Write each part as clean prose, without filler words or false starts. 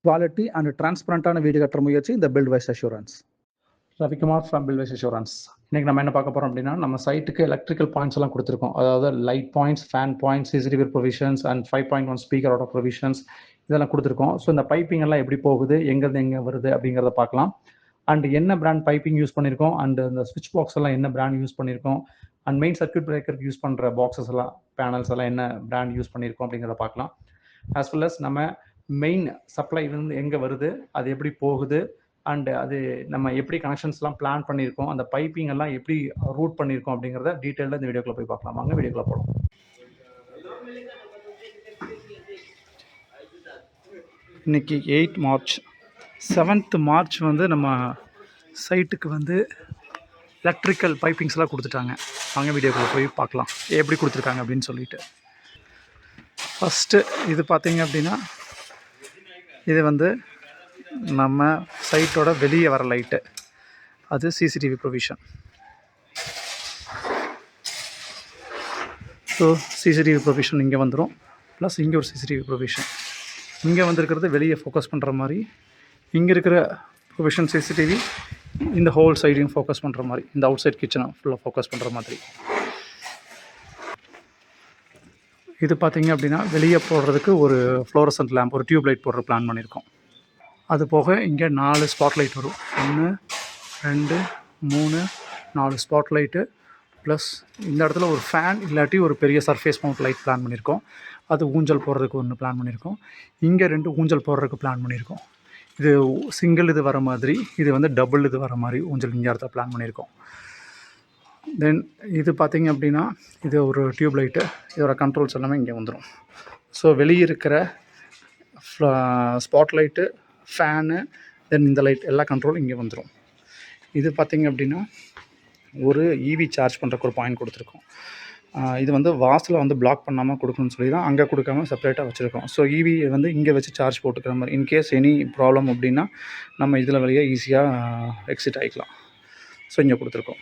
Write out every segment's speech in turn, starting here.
Quality and டிரான்ஸ்பரண்டான வீடு கட்டுற முயற்சி இந்த Buildwise assurance. Ravikumar from Buildwise assurance. இன்றைக்கி நம்ம என்ன பார்க்க போகிறோம் அப்படின்னா, நம்ம சைட்டுக்கு எலக்ட்ரிக்கல் பாயிண்ட்ஸ் எல்லாம் கொடுத்துருக்கோம். அதாவது light points, fan points, CCTV provisions and 5.1 speaker auto provisions இதெல்லாம் கொடுத்துருக்கோம். ஸோ இந்த பைப்பிங் எல்லாம் எப்படி போகுது, எங்கேருந்து எங்கே வருது அப்படிங்கிறத பார்க்கலாம். அண்ட் என்ன பிராண்ட் பைப்பிங் யூஸ் பண்ணியிருக்கோம், அண்ட் இந்த ஸ்விட்ச் பாக்ஸ் எல்லாம் என்ன பிராண்ட் யூஸ் பண்ணியிருக்கோம், அண்ட் மெயின் சர்க்யூட் பிரேக்கருக்கு யூஸ் பண்ணுற பாக்ஸஸ் எல்லாம், பேனல்ஸ் எல்லாம் என்ன பிராண்ட் யூஸ் பண்ணியிருக்கோம் அப்படிங்கிறத பார்க்கலாம். ஆஸ் வெல் அஸ் நம்ம மெயின் சப்ளை வந்து எங்கே வருது, அது எப்படி போகுது, அண்டு அது நம்ம எப்படி கனெக்ஷன்ஸ்லாம் பிளான் பண்ணியிருக்கோம், அந்த பைப்பிங் எல்லாம் எப்படி ரூட் பண்ணியிருக்கோம் அப்படிங்கிறத டீட்டெயிலாக இந்த வீடியோக்குள்ள போய் பார்க்கலாம். வாங்க வீடியோக்குள்ள போகலாம். இன்றைக்கி 8 மார்ச், 7th மார்ச் வந்து நம்ம சைட்டுக்கு வந்து எலக்ட்ரிக்கல் பைப்பிங்ஸ்லாம் கொடுத்துட்டாங்க. வாங்க வீடியோக்குள்ளே போய் பார்க்கலாம் எப்படி கொடுத்துருக்காங்க அப்படின்னு சொல்லிட்டு. ஃபஸ்ட்டு இது பார்த்தீங்க அப்படின்னா, இது வந்து நம்ம சைட்டோட வெளியே வர லைட்டு, அது CCTV provision. So CCTV provision இங்கே வந்துடும். ப்ளஸ் இங்கே ஒரு சிசிடிவி ப்ரொவிஷன் இங்கே வந்திருக்கிறது வெளியே ஃபோக்கஸ் பண்ணுற மாதிரி, இங்கே இருக்கிற ப்ரொவிஷன் சிசிடிவி இந்த ஹோல் சைடையும் ஃபோக்கஸ் பண்ணுற மாதிரி, இந்த அவுட் சைட் கிச்சனை ஃபுல்லாக ஃபோக்கஸ் பண்ணுற மாதிரி. இது பார்த்திங்க அப்படின்னா வெளியே போடுறதுக்கு ஒரு ஃப்ளோரசன்ட் லேம்ப், ஒரு டியூப் லைட் போடுற பிளான் பண்ணியிருக்கோம். அது போக இங்கே 4 ஸ்பாட் லைட் வரும். 1 2 3 4 ஸ்பாட் லைட்டு. ப்ளஸ் இந்த இடத்துல ஒரு ஃபேன் இல்லாட்டி ஒரு பெரிய சர்ஃபேஸ் மவுண்ட் லைட் பிளான் பண்ணியிருக்கோம். அது ஊஞ்சல் போடுறதுக்கு ஒன்று பிளான் பண்ணியிருக்கோம். இங்கே 2 ஊஞ்சல் போடுறதுக்கு பிளான் பண்ணியிருக்கோம். இது சிங்கிள் இது வர மாதிரி, இது வந்து டபுள் இது வர மாதிரி ஊஞ்சல் இங்கே இடத்துல பிளான் பண்ணியிருக்கோம். தென் இது பார்த்திங்க அப்படின்னா, இது ஒரு டியூப் லைட்டு. இதோட கண்ட்ரோல்ஸ் எல்லாமே இங்கே வந்துடும். ஸோ வெளியே இருக்கிற ஸ்பாட் லைட்டு, ஃபேனு, தென் இந்த லைட் எல்லா கண்ட்ரோலும் இங்கே வந்துடும். இது பார்த்திங்க அப்படின்னா ஒரு இவி சார்ஜ் பண்ணுறக்கு ஒரு பாயிண்ட் கொடுத்துருக்கோம். இது வந்து வாசலில் வந்து பிளாக் பண்ணாமல் கொடுக்கணும்னு சொல்லி தான் அங்கே கொடுக்காம செப்பரேட்டாக வச்சுருக்கோம். ஸோ இவி வந்து இங்கே வச்சு சார்ஜ் போட்டுக்கிற மாதிரி, இன்கேஸ் எனி ப்ராப்ளம் அப்படின்னா நம்ம இதில் வழியாக ஈஸியாக எக்ஸிட் ஆகிக்கலாம். ஸோ இங்கே கொடுத்துருக்கோம்.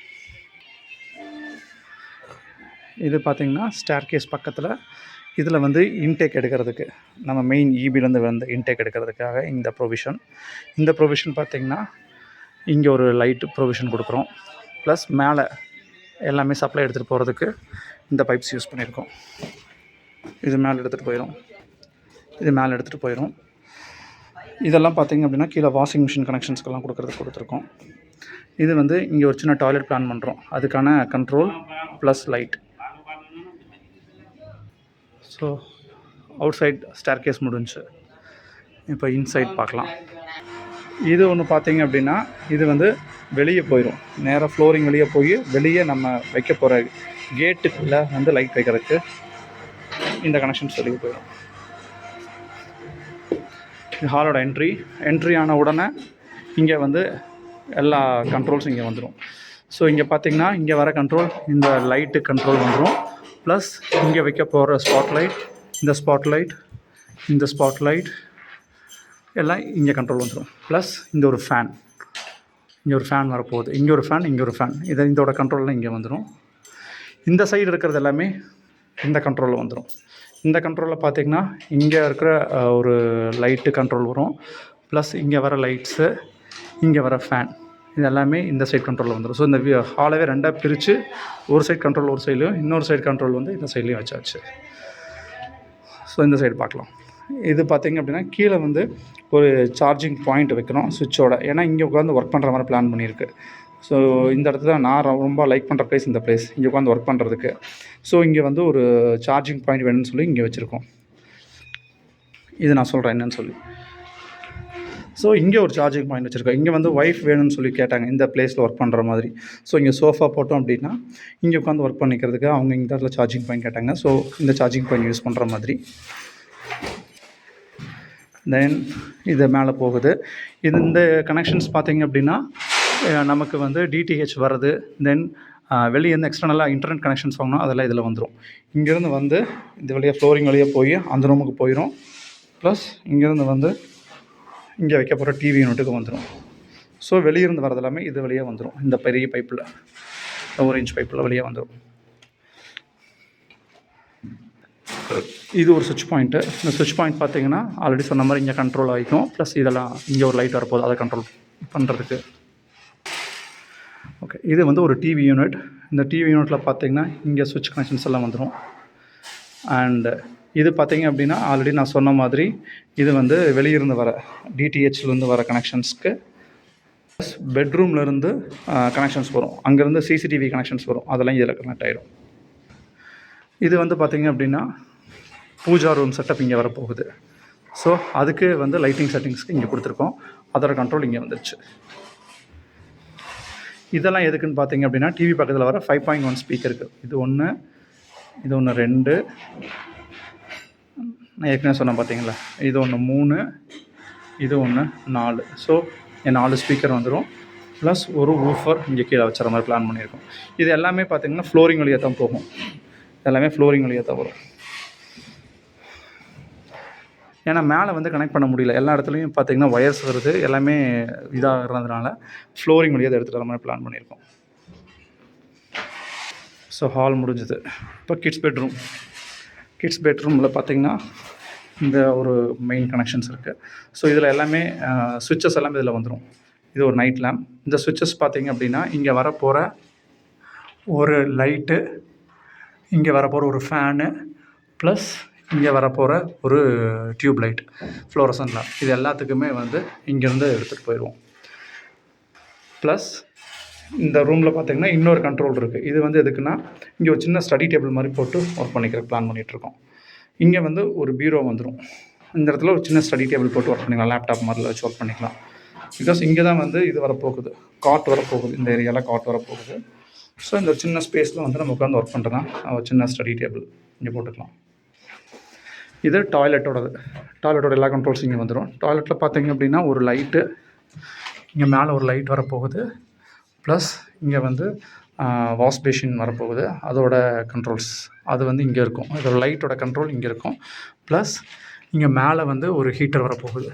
இது பார்த்திங்கன்னா ஸ்டேர்கேஸ் பக்கத்தில், இதில் வந்து இன்டேக் எடுக்கிறதுக்கு, நம்ம மெயின் இபிலேருந்து வந்து இன்டேக் எடுக்கிறதுக்காக இந்த ப்ரொவிஷன். இந்த ப்ரொவிஷன் பார்த்திங்கன்னா இங்கே ஒரு லைட் ப்ரொவிஷன் கொடுக்குறோம். ப்ளஸ் மேலே எல்லாமே சப்ளை எடுத்துகிட்டு போகிறதுக்கு இந்த பைப்ஸ் யூஸ் பண்ணியிருக்கோம். இது மேலே எடுத்துகிட்டு போயிடும், இது மேலே எடுத்துகிட்டு போயிடும். இதெல்லாம் பார்த்திங்க அப்படின்னா கீழே வாஷிங் மிஷின் கனெக்ஷன்ஸ்க்கெல்லாம் கொடுத்துருக்கோம். இது வந்து இங்கே ஒரு சின்ன டாய்லெட் பிளான் பண்ணுறோம், அதுக்கான control plus light. So outside staircase முடிஞ்சு, இப்போ இன்சைட் பார்க்கலாம். இது ஒன்று பார்த்திங்க அப்படின்னா, இது வந்து வெளியே போயிடும், நேராக ஃப்ளோரிங் வெளியே போய் வெளியே நம்ம வைக்க போகிற கேட்டுக்குள்ளே வந்து லைட் வைக்கிறதுக்கு இந்த கனெக்ஷன்ஸ் வெளியே போயிடும். இது ஹாலோட என்ட்ரி ஆன உடனே இங்கே வந்து எல்லா கண்ட்ரோல்ஸும் இங்கே வந்துடும். ஸோ இங்கே பார்த்திங்கன்னா இங்கே வர கண்ட்ரோல், இந்த லைட்டு கண்ட்ரோல் வந்துடும். ப்ளஸ் இங்கே வைக்க போகிற ஸ்பாட்லைட், இந்த ஸ்பாட்லைட், இந்த ஸ்பாட்லைட் எல்லாம் இங்கே கண்ட்ரோல் வந்துடும். ப்ளஸ் இந்த ஒரு ஃபேன், இங்கே ஒரு ஃபேன் வரப்போகுது, இங்கே ஒரு ஃபேன், இங்கே ஒரு ஃபேன், இதோட கண்ட்ரோல்லாம் இங்கே வந்துடும். இந்த சைடு இருக்கிறது எல்லாமே இந்த கண்ட்ரோலில் வந்துடும். இந்த கண்ட்ரோலில் பார்த்திங்கன்னா இங்கே இருக்கிற ஒரு லைட்டு கண்ட்ரோல் வரும். ப்ளஸ் இங்கே வர லைட்ஸு, இங்கே வர ஃபேன், இது எல்லாமே இந்த சைட் கண்ட்ரோலில் வந்துடும். ஸோ இந்த ஹாலவே 2ஆக பிரித்து ஒரு சைட் கண்ட்ரோல் ஒரு சைட்லையும், இன்னொரு சைடு கண்ட்ரோல் வந்து இந்த சைட்லேயும் வச்சாச்சு. ஸோ இந்த சைடு பார்க்கலாம். இது பார்த்திங்க அப்படின்னா கீழே வந்து ஒரு சார்ஜிங் பாயிண்ட் வைக்கணும் சுவிட்சோட. ஏன்னா இங்கே உட்காந்து ஒர்க் பண்ணுற மாதிரி பிளான் பண்ணியிருக்கு. ஸோ இந்த இடத்துல நான் ரொம்ப லைக் பண்ணுற பிளேஸ் இந்த பிளேஸ், இங்கே உட்காந்து ஒர்க் பண்ணுறதுக்கு. ஸோ இங்கே வந்து ஒரு சார்ஜிங் பாயிண்ட் வேணும்னு சொல்லி இங்கே வச்சுருக்கோம். இது நான் சொல்கிறேன் என்னன்னு சொல்லி. ஸோ இங்கே ஒரு சார்ஜிங் பாயிண்ட் வச்சுருக்கோம். இங்கே வந்து ஒய்ஃப் வேணும்னு சொல்லி கேட்டாங்க இந்த பிளேஸில் ஒர்க் பண்ணுற மாதிரி. ஸோ இங்கே சோஃபா போட்டோம் அப்படின்னா இங்கே உட்காந்து ஒர்க் பண்ணிக்கிறதுக்கு அவங்க இந்த இடத்துல சார்ஜிங் பாயிண்ட் கேட்டாங்க. ஸோ இந்த சார்ஜிங் பாயிண்ட் யூஸ் பண்ணுற மாதிரி. தென் இது மேலே போகுது. இந்த கனெக்ஷன்ஸ் பார்த்திங்க அப்படின்னா நமக்கு வந்து டிடிஹெச் வர்றது, தென் வெளியே இருந்து எக்ஸ்டர்னலாக இன்டர்நெட் கனெக்ஷன்ஸ் வாங்கணும், அதெல்லாம் இதில் வந்துடும். இங்கேருந்து வந்து இந்த வழியாக ஃப்ளோரிங் வழியாக போய் அந்த ரூமுக்கு போயிடும். ப்ளஸ் இங்கேருந்து வந்து இங்கே வைக்க போகிற டிவி யூனிட்டுக்கு வந்துடும். ஸோ வெளியிருந்து வரது எல்லாமே இது வழியாக வந்துடும். இந்த பெரிய பைப்பில், 1 இன்ச் பைப்பில் வழியாக வந்துடும். இது ஒரு சுவிட்ச் பாயிண்ட்டு. இந்த சுவிட்ச் பாயிண்ட் பார்த்தீங்கன்னா ஆல்ரெடி சொன்ன மாதிரி இங்கே கண்ட்ரோல் ஆகிக்கும். ப்ளஸ் இதெல்லாம் இங்கே ஒரு லைட் வரப்போகுது அதை கண்ட்ரோல் பண்ணுறதுக்கு. ஓகே, இது வந்து ஒரு டிவி யூனிட். இந்த டிவி யூனிட்டில் பார்த்தீங்கன்னா இங்கே சுவிட்ச் கனெக்ஷன்ஸ் எல்லாம் வந்துடும். அண்டு இது பார்த்தீங்க அப்படின்னா ஆல்ரெடி நான் சொன்ன மாதிரி இது வந்து வெளியிருந்து வர டிடிஹெச்லேருந்து வர கனெக்ஷன்ஸ்க்கு, ப்ளஸ் பெட்ரூம்லேருந்து கனெக்ஷன்ஸ் வரும். அங்கேருந்து சிசிடிவி கனெக்ஷன்ஸ் வரும். அதெல்லாம் இதில் கனெக்ட் ஆகிடும். இது வந்து பார்த்திங்க அப்படின்னா பூஜா ரூம் செட்டப் இங்கே வரப்போகுது. ஸோ அதுக்கு வந்து லைட்டிங் செட்டிங்ஸ்க்கு இங்கே கொடுத்துருக்கோம். அதோட கண்ட்ரோல் இங்கே வந்துடுச்சு. இதெல்லாம் எதுக்குன்னு பார்த்தீங்க அப்படின்னா டிவி பக்கத்தில் வர 5.1 ஸ்பீக்கருக்கு. இது ஒன்று, இது ஒன்று 2, நான் ஏற்கனவே சொன்னேன் பார்த்தீங்களா, இது ஒன்று 3, இது ஒன்று 4. ஸோ 4 ஸ்பீக்கர் வந்துடும். ப்ளஸ் ஒரு ஊஃபர் இங்கே கீழே வச்சுற மாதிரி பிளான் பண்ணியிருக்கோம். இது எல்லாமே பார்த்திங்கன்னா ஃப்ளோரிங் வழியாக தான் போகும். எல்லாமே ஃப்ளோரிங் வழியாக தான் வரும். ஏன்னா மேலே வந்து கனெக்ட் பண்ண முடியல, எல்லா இடத்துலையும் பார்த்திங்கன்னா ஒயர்ஸ் வருது, எல்லாமே இதாகிறதுனால ஃப்ளோரிங் வழியாக அதை எடுத்துகிட்டு வர மாதிரி பிளான் பண்ணியிருக்கோம். ஸோ ஹால் முடிஞ்சுது. இப்போ கிட்ஸ் பெட்ரூமில் பார்த்திங்கன்னா இந்த ஒரு மெயின் கனெக்ஷன்ஸ் இருக்குது. ஸோ இதில் எல்லாமே சுவிட்சஸ் எல்லாமே இதில் வந்துடும். இது ஒரு நைட் லேம்ப். இந்த சுவிட்சஸ் பார்த்திங்க அப்படின்னா இங்கே வரப்போகிற ஒரு லைட்டு, இங்கே வரப்போகிற ஒரு ஃபேனு, ப்ளஸ் இங்கே வரப்போகிற ஒரு டியூப் லைட், ஃப்ளோரசன் லேம்ப், இது எல்லாத்துக்குமே வந்து இங்கேருந்து எடுத்துகிட்டு போயிடுவோம். ப்ளஸ் இந்த ரூமில் பார்த்திங்கன்னா இன்னொரு கண்ட்ரோல் இருக்குது. இது வந்து எதுக்குன்னா இங்கே ஒரு சின்ன ஸ்டடி டேபிள் மாதிரி போட்டு ஒர்க் பண்ணிக்கிற பிளான் பண்ணிகிட்ருக்கோம். இங்கே வந்து ஒரு பீரோ வந்துடும். இந்த இடத்துல ஒரு சின்ன ஸ்டடி டேபிள் போட்டு ஒர்க் பண்ணிக்கலாம், லேப்டாப் மாதிரில வச்சு ஒர்க் பண்ணிக்கலாம். பிகாஸ் இங்கே தான் வந்து இது வரப்போகுது, காட் வரப்போகுது, இந்த ஏரியாவில் காட் வரப்போகுது. ஸோ இந்த ஒரு சின்ன ஸ்பேஸில் வந்து நம்ம உட்காந்து ஒர்க் பண்ணுறதுனா ஒரு சின்ன ஸ்டடி டேபிள் இங்கே போட்டுக்கலாம். இது டாய்லெட்டோட எல்லா கண்ட்ரோல்ஸ் இங்கே வந்துடும். டாய்லெட்டில் பார்த்திங்க அப்படின்னா ஒரு லைட்டு, இங்கே மேலே ஒரு லைட் வரப்போகுது. ப்ளஸ் இங்கே வந்து வாஷ் பேஷின் வரப்போகுது, அதோட கண்ட்ரோல்ஸ் அது வந்து இங்கே இருக்கும். அதோட லைட்டோட கண்ட்ரோல் இங்கே இருக்கும். ப்ளஸ் இங்கே மேலே வந்து ஒரு ஹீட்டர் வரப்போகுது.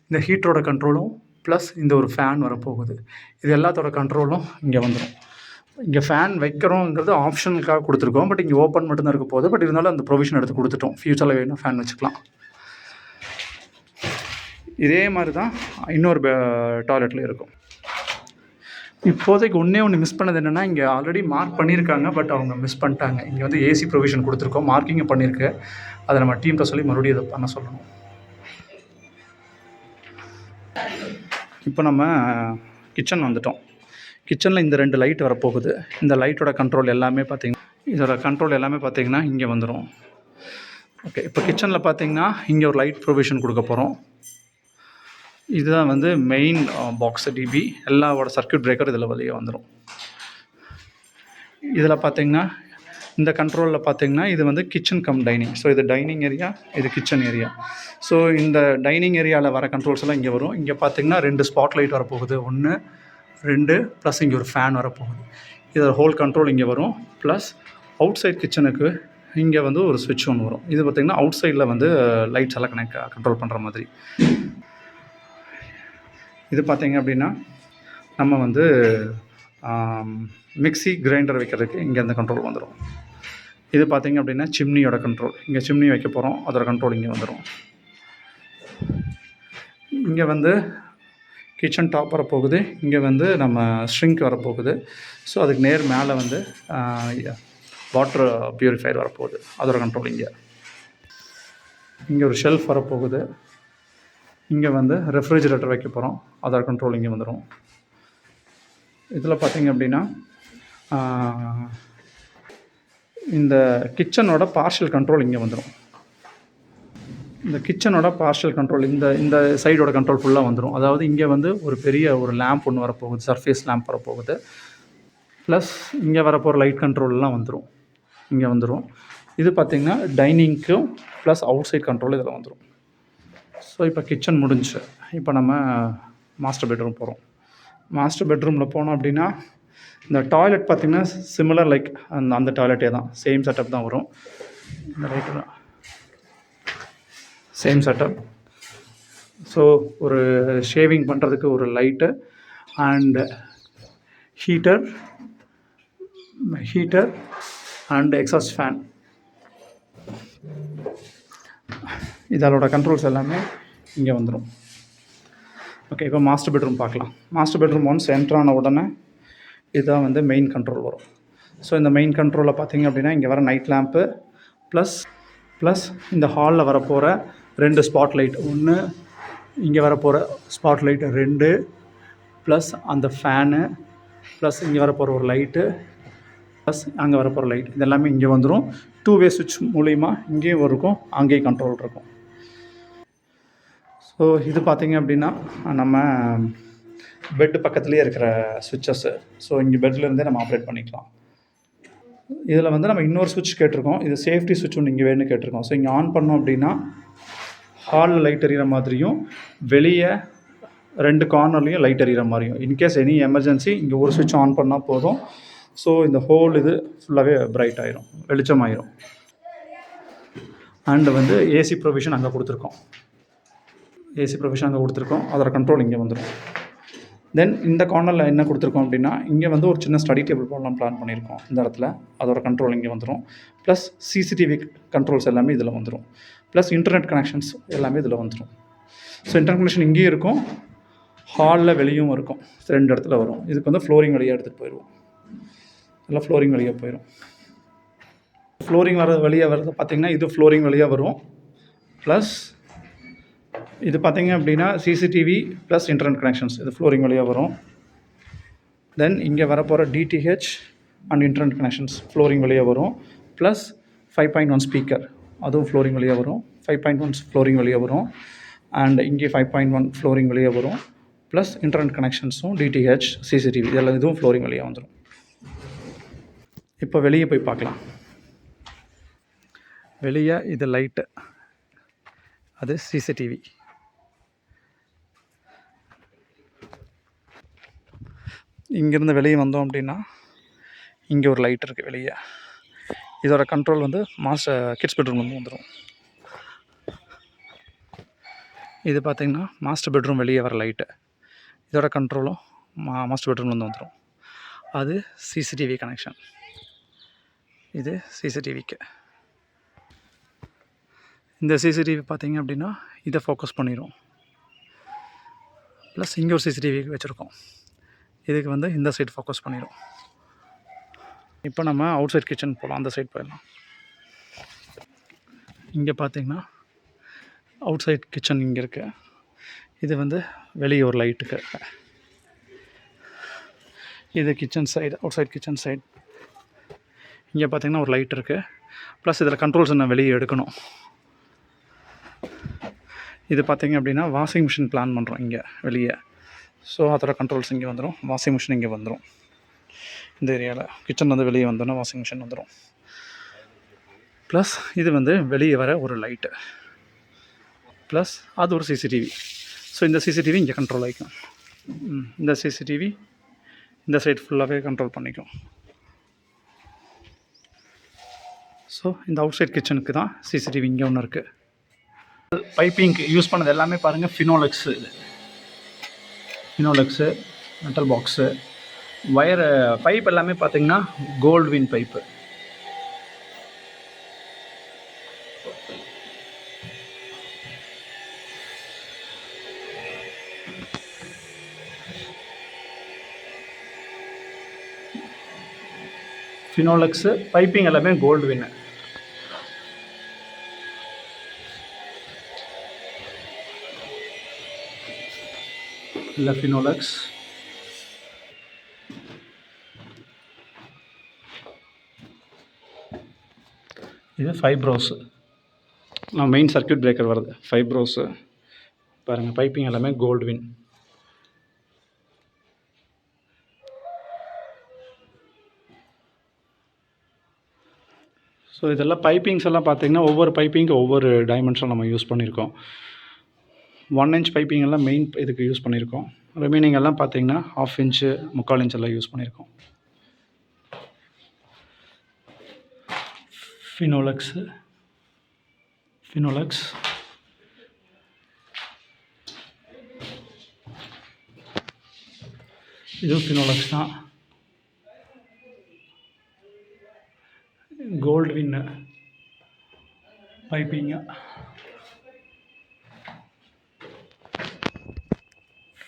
இந்த ஹீட்டரோட கண்ட்ரோலும் ப்ளஸ் இந்த ஒரு ஃபேன் வரப்போகுது. இது எல்லாத்தோட கண்ட்ரோலும் இங்கே வந்துடும். இங்கே ஃபேன் வைக்கிறோங்கிறது ஆப்ஷனுக்காக கொடுத்துருக்கோம். பட் இங்கே ஓப்பன் மட்டும்தான் இருக்க போகுது. பட் இருந்தாலும் அந்த ப்ரொவிஷன் எடுத்து கொடுத்துட்டோம். ஃப்யூச்சரில் வேணும் ஃபேன் வச்சுக்கலாம். இதே மாதிரி தான் இன்னொரு டாய்லெட்டில் இருக்கும். இப்போதைக்கு ஒன்று மிஸ் பண்ணது என்னென்னா, இங்கே ஆல்ரெடி மார்க் பண்ணியிருக்காங்க, பட் அவங்க மிஸ் பண்ணிட்டாங்க. இங்கே வந்து ஏசி ப்ரொவிஷன் கொடுத்துருக்கோம், மார்க்கிங்கை பண்ணியிருக்கு. அதை நம்ம டீம்கிட்ட சொல்லி மறுபடியும் இதை பண்ண சொல்லணும். இப்போ நம்ம கிச்சன் வந்துட்டோம். கிச்சனில் இந்த 2 லைட் வரப்போகுது. இந்த லைட்டோட கண்ட்ரோல் எல்லாமே பார்த்திங்கன்னா இங்கே வந்துடும். ஓகே, இப்போ கிச்சனில் பார்த்திங்கன்னா இங்கே ஒரு லைட் ப்ரொவிஷன் கொடுக்க போகிறோம். இதுதான் வந்து மெயின் பாக்ஸ் டிபி. எல்லாவோட சர்க்யூட் பிரேக்கர் இதில் வெளியே வந்துடும். இதில் பார்த்திங்கன்னா இந்த கண்ட்ரோலில் பார்த்திங்கன்னா இது வந்து கிச்சன் கம் டைனிங். ஸோ இது டைனிங் ஏரியா, இது கிச்சன் ஏரியா. ஸோ இந்த டைனிங் ஏரியாவில் வர கண்ட்ரோல்ஸ் எல்லாம் இங்கே வரும். இங்கே பார்த்திங்கன்னா 2 ஸ்பாட் லைட் வரப்போகுது, 1, 2, ப்ளஸ் இங்கே ஒரு ஃபேன் வரப்போகுது. இதோட ஹோல் கண்ட்ரோல் இங்கே வரும். ப்ளஸ் அவுட் சைட் கிச்சனுக்கு இங்கே வந்து ஒரு ஸ்விட்ச் ஒன்று வரும். இது பார்த்திங்கன்னா அவுட் சைடில் வந்து லைட்ஸ் எல்லாம் கண்ட்ரோல் பண்ணுற மாதிரி. இது பார்த்திங்க அப்படின்னா நம்ம வந்து மிக்ஸி கிரைண்டர் வைக்கிறதுக்கு இங்கே அந்த கண்ட்ரோல் வந்துடும். இது பார்த்திங்க அப்படின்னா சிம்னியோட கண்ட்ரோல். இங்கே சிம்னி வைக்க போகிறோம், அதோட கண்ட்ரோல் இங்கே வந்துடும். இங்கே வந்து கிச்சன் டாப் வரப்போகுது. இங்கே வந்து நம்ம ஷ்ரிங்க் வரப்போகுது. ஸோ அதுக்கு நேர் மேலே வந்து வாட்டர் ப்யூரிஃபையர் வரப்போகுது, அதோட கண்ட்ரோல் இங்கே. இங்கே ஒரு ஷெல்ஃப் வரப்போகுது. இங்கே வந்து ரெஃப்ரிஜிரேட்டர் வைக்க போகிறோம், அதோட கண்ட்ரோல் இங்கே வந்துடும். இதில் பார்த்திங்க அப்படின்னா இந்த கிச்சனோட பார்ஷியல் கண்ட்ரோல் இங்கே வந்துடும். இந்த கிச்சனோட பார்ஷியல் கண்ட்ரோல் இந்த சைடோட கண்ட்ரோல் ஃபுல்லாக வந்துடும். அதாவது இங்கே வந்து ஒரு பெரிய ஒரு லேம்ப் ஒன்று வரப்போகுது, சர்ஃபேஸ் லேம்ப் வரப்போகுது. ப்ளஸ் இங்கே வரப்போகிற லைட் கண்ட்ரோல்லாம் வந்துடும், இங்கே வந்துடும். இது பார்த்திங்கன்னா டைனிங்க்கும் ப்ளஸ் அவுட் சைட் கண்ட்ரோல் இதில் வந்துடும். ஸோ இப்போ கிச்சன் முடிஞ்சு. இப்போ நம்ம மாஸ்டர் பெட்ரூம் போகிறோம். மாஸ்டர் பெட்ரூமில் போனோம் அப்படின்னா இந்த டாய்லெட் பார்த்திங்கன்னா சிமிலர் லைக் அந்த டாய்லெட்டே தான், சேம் செட்டப் தான் வரும். இந்த லைட்டு தான் சேம் செட்டப். ஸோ ஒரு ஷேவிங் பண்ணுறதுக்கு ஒரு light and heater and exhaust fan. இதோட கண்ட்ரோல்ஸ் எல்லாமே இங்கே வந்துடும். ஓகே, இப்போ மாஸ்டர் பெட்ரூம் பார்க்கலாம். மாஸ்டர் பெட்ரூம் ஒன்ஸ் என்ட்ரு ஆன உடனே இதுதான் வந்து மெயின் கண்ட்ரோல் வரும். ஸோ இந்த மெயின் கண்ட்ரோலில் பார்த்தீங்க அப்படின்னா இங்கே வர நைட் லேம்ப்பு ப்ளஸ் இந்த ஹாலில் வரப்போகிற 2 ஸ்பாட் லைட், ஒன்று இங்கே வரப்போகிற ஸ்பாட் லைட் 2, ப்ளஸ் அந்த ஃபேனு, ப்ளஸ் இங்கே வரப்போகிற ஒரு லைட்டு, ப்ளஸ் அங்கே வரப்போகிற லைட், இது எல்லாமே இங்கே வந்துடும். 2 வே சுவிட்ச் மூலிமா இங்கேயும் இருக்கும், அங்கேயும் கண்ட்ரோல் இருக்கும். ஸோ இது பார்த்திங்க அப்படின்னா நம்ம பெட்டு பக்கத்துலேயே இருக்கிற சுவிட்சஸ்ஸு. ஸோ இங்கே பெட்லேருந்தே நம்ம ஆப்ரேட் பண்ணிக்கலாம். இதில் வந்து நம்ம இன்னொரு சுவிட்ச் கேட்டிருக்கோம். இது சேஃப்டி சுவிட்ச் ஒன்று இங்கே வேணும்னு கேட்டிருக்கோம். ஸோ இங்கே ஆன் பண்ணோம் அப்படின்னா ஹாலில் லைட் எரியிற மாதிரியும், வெளியே 2 கார்னர்லேயும் லைட் எரியிற மாதிரியும். இன்கேஸ் எனி எமர்ஜென்சி இங்கே ஒரு சுவிட்ச் ஆன் பண்ணால் போதும். ஸோ இந்த ஹோல் இது ஃபுல்லாகவே பிரைட் ஆயிரும், வெளிச்சமாயிரும். அண்டு வந்து ஏசி ப்ரொவிஷன் அங்கே கொடுத்துருக்கோம். அதோட கண்ட்ரோல் இங்கே வந்துடும். தென் இந்த கார்னரில் என்ன கொடுத்துருக்கோம் அப்படின்னா இங்கே வந்து ஒரு சின்ன ஸ்டடி டேபிள் போடலாம் பிளான் பண்ணியிருக்கோம் இந்த இடத்துல. அதோட கண்ட்ரோல் இங்கே வந்துடும். ப்ளஸ் சிசிடிவி கண்ட்ரோல்ஸ் எல்லாமே இதில் வந்துடும். ப்ளஸ் இன்டர்நெட் கனெக்ஷன்ஸ் எல்லாமே இதில் வந்துடும். ஸோ இன்டர்நெட் கனெக்ஷன் இங்கேயும் இருக்கும், ஹாலில் வெளியும் இருக்கும், 2 இடத்துல வரும். இதுக்கு வந்து ஃப்ளோரிங் வழியாக எடுத்துகிட்டு போயிடுவோம். எல்லாம் ஃப்ளோரிங் வழியாக போயிடும். ஃப்ளோரிங் வெளியே வர்றது பார்த்திங்கன்னா இது ஃப்ளோரிங் வழியாக வரும். ப்ளஸ் இது பார்த்திங்க அப்படின்னா சிசிடிவி ப்ளஸ் இன்டர்நெட் கனெக்ஷன்ஸ் இது ஃப்ளோரிங் வழியாக வரும். தென் இங்கே வரப்போகிற DTH and internet connections flooring வழியாக வரும். ப்ளஸ் 5.1 ஸ்பீக்கர் அதுவும் ஃப்ளோரிங் வழியாக வரும். 5.1 ஃப்ளோரிங் வழியாக வரும். அண்ட் இங்கே 5.1 ஃப்ளோரிங் வழியாக வரும். ப்ளஸ் இன்டர்நெட் கனெக்ஷன்ஸும் டிடிஹெச் சிசிடிவி இதெல்லாம் இதுவும் ஃப்ளோரிங் வழியாக வந்துடும். இப்போ வெளியே போய் பார்க்கலாம். வெளியே இது லைட்டு, அது சிசிடிவி. இங்கேருந்து வெளியே வந்தோம் அப்படின்னா இங்கே ஒரு லைட் இருக்குது வெளியே. இதோட கண்ட்ரோல் வந்து கிட்ஸ் பெட்ரூம்லேருந்து வந்துடும். இது பார்த்திங்கன்னா மாஸ்டர் பெட்ரூம் வெளியே வர லைட்டு. இதோட கண்ட்ரோலும் மாஸ்டர் பெட்ரூம்லேருந்து வந்துடும். அது சிசிடிவி கனெக்ஷன். இது சிசிடிவிக்கு. இந்த சிசிடிவி பார்த்திங்க அப்படின்னா இதை ஃபோக்கஸ் பண்ணிடும். ப்ளஸ் இங்கே ஒரு சிசிடிவி வச்சுருக்கோம், இதுக்கு வந்து இந்த சைடு ஃபோக்கஸ் பண்ணிடும். இப்போ நம்ம அவுட் சைட் கிச்சன் போகலாம், அந்த சைட் போயிடலாம். இங்கே பார்த்திங்கன்னா அவுட் சைட் கிச்சன் இங்கே இருக்குது. இது வந்து வெளியே ஒரு லைட்டுக்கு. இது kitchen side, outside kitchen side. இங்கே பார்த்திங்கன்னா ஒரு லைட் இருக்குது. ப்ளஸ் இதில் கண்ட்ரோல்ஸ் நான் வெளியே எடுக்கணும். இது பார்த்திங்க அப்படின்னா வாஷிங் மிஷின் பிளான் பண்ணுறோம் இங்கே வெளியே. ஸோ அதோட கண்ட்ரோல்ஸ் இங்கே வந்துடும். வாஷிங் மிஷின் இங்கே வந்துடும். இந்த ஏரியாவில் கிச்சன் வந்து வெளியே வந்தோன்னா வாஷிங் மிஷின் வந்துடும். ப்ளஸ் இது வந்து வெளியே வர ஒரு லைட்டு, ப்ளஸ் அது ஒரு சிசிடிவி. ஸோ இந்த சிசிடிவி இங்கே கண்ட்ரோல் ஆகிக்கும். இந்த சிசிடிவி இந்த சைடு ஃபுல்லாகவே கண்ட்ரோல் பண்ணிக்கும். ஸோ இந்த அவுட் சைட் கிச்சனுக்கு தான் சிசிடிவி இங்கே ஒன்று இருக்குது. பைப்பிங்க்கு யூஸ் பண்ணது எல்லாமே பாருங்கள் ஃபினோலெக்ஸு. ஃபினோலெக்ஸு மெட்டல் பாக்ஸு. வயரு பைப் எல்லாமே பார்த்திங்கன்னா கோல்ட்வின் பைப்பு. ஃபினோலெக்ஸு பைப்பிங் எல்லாமே கோல்ட்வின்னு. இல்லை ஃபினோலெக்ஸ். இது ஃபைப்ரோஸு. நான் மெயின் சர்க்யூட் பிரேக்கர் வருது ஃபைப்ரோஸு. பாருங்கள் பைப்பிங் எல்லாமே கோல்ட்வின். ஸோ இதெல்லாம் பைப்பிங்ஸ் எல்லாம் பார்த்திங்கன்னா ஒவ்வொரு பைப்பிங்க்கு ஒவ்வொரு டைமென்ஷன் நம்ம யூஸ் பண்ணியிருக்கோம். 1 inch பைப்பிங் எல்லாம் மெயின் இதுக்கு யூஸ் பண்ணியிருக்கோம். ரிமைனிங் எல்லாம் பார்த்திங்கன்னா 1/2 inch 3/4 inch எல்லாம் யூஸ் பண்ணியிருக்கோம். ஃபினோலெக்ஸு. இதுவும் ஃபினோலெக்ஸ் தான். கோல்ட்வின்னு. பைப்பிங்க,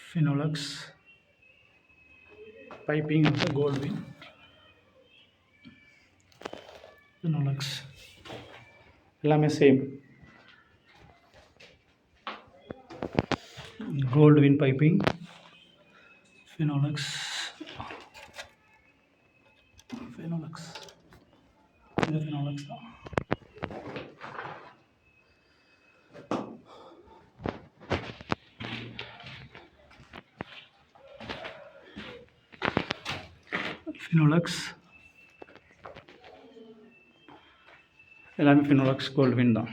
ஃபினோலக்ஸ் பைப்பிங் வந்து கோல்ட்வின், ஃபினோலக்ஸ் எல்லாமே சேம். கோல்ட்வின் பைப்பிங், ஃபினோலக்ஸ், இது ஃபினோலக்ஸ் தான். ஃபினோலக்ஸ் எல்லாமே ஃபினோலக்ஸ் கோல்ட்வின் தான்.